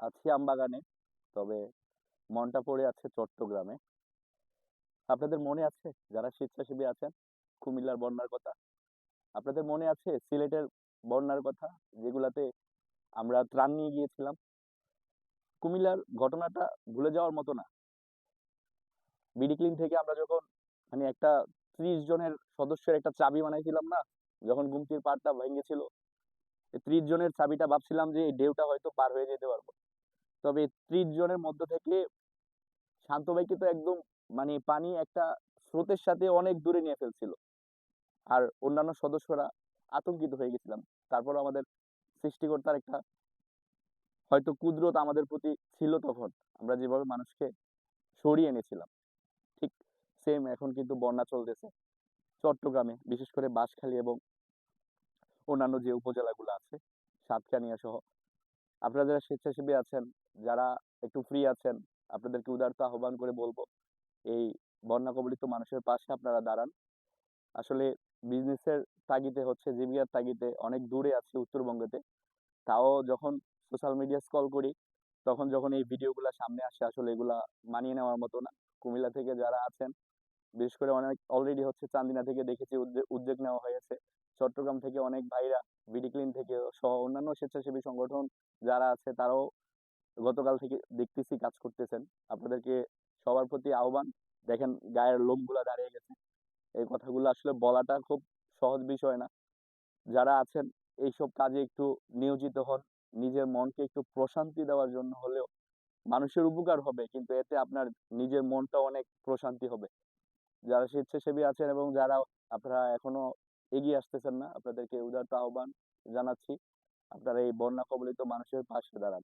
আছি আমবাগানে। তবে মনটা পড়ে আছে চট্টগ্রামে। আপনাদের মনে আছে যারা স্বেচ্ছাসেবী আছেন কুমিল্লার বন্যার কথা? আপনাদের মনে আছে সিলেটের বন্যার কথা, যেগুলাতে আমরা ত্রাণ নিয়ে গিয়েছিলাম? কুমিল্লার ঘটনাটা ভুলে যাওয়ার মতো না। বিডি ক্লিন থেকে আমরা যখন একটা 30 জনের সদস্যের একটা চাবি বানাইছিলাম না, যখন গুমতির পাড়টা ভেঙেছিল, এই 30 জনের চাবিটা ভাবছিলাম যে এই ঢেউটা হয়তো পার হয়ে যেতে পারবো। তবে 30 জনের মধ্য থেকে শান্ত ভাইকে তো একদম পানি একটা স্রোতের সাথে অনেক দূরে নিয়ে ফেলছিল। আর অন্যান্য সদস্যরা আতঙ্কিত হয়ে গেছিলাম। তারপর আমাদের সৃষ্টিকর্তার একটা হয়তো কুদরত আমাদের প্রতি ছিল তখন। আমরা যেভাবে মানুষকে সরিয়ে এনেছিলাম, ঠিক সেম এখন কিন্তু বন্যা চলতেছে চট্টগ্রামে, বিশেষ করে বাঁশখালী এবং অন্যান্য যে উপজেলাগুলো আছে, সাতকানিয়া সহ। আপনারা যারা স্বেচ্ছাসেবী আছেন, যারা একটু ফ্রি আছেন, আপনাদেরকে উদারত আহ্বান করে বলবো, এই বন্যা কবলিত মানুষের পাশে আপনারা দাঁড়ান। আসলে বিজনেসের তাগিদে, জীবিকার তাগিদে অনেক দূরে আছি উত্তরবঙ্গতে। তাও যখন সোশ্যাল মিডিয়া স্ক্রল করি, তখন যখন এই ভিডিওগুলা সামনে আসে, আসলে এগুলা মানিয়ে নেওয়ার মতো না। কুমিল্লা থেকে যারা আছেন, বিশেষ করে অনেক অলরেডি চান্দিনা থেকে দেখেছি উদ্যোগ নেওয়া হয়েছে। চট্টগ্রাম থেকে অনেক ভাইরা, বিডি ক্লিন থেকে সহ অন্যান্য স্বেচ্ছাসেবী সংগঠন যারা আছে, তারাও গতকাল থেকে দেখতেছি কাজ করতেছেন। আপনাদেরকে সবার প্রতি আহ্বান। দেখেন গায়ের লোমগুলা দাঁড়িয়ে গেছে। এই কথাগুলো আসলে বলাটা খুব সহজ বিষয় না। যারা আছেন এইসব কাজে একটু নিয়োজিত হন। নিজের মনকে একটু প্রশান্তি দেওয়ার জন্য হলেও, মানুষের উপকার হবে কিন্তু এতে আপনার নিজের মনটা অনেক প্রশান্তি হবে। যারা স্বেচ্ছাসেবী আছেন এবং যারা আপনারা এখনো এগিয়ে আসতেছেন না, আপনাদেরকে উদারত আহ্বান জানাচ্ছি, আপনারা এই বন্যা কবলিত মানুষের পাশে দাঁড়ান।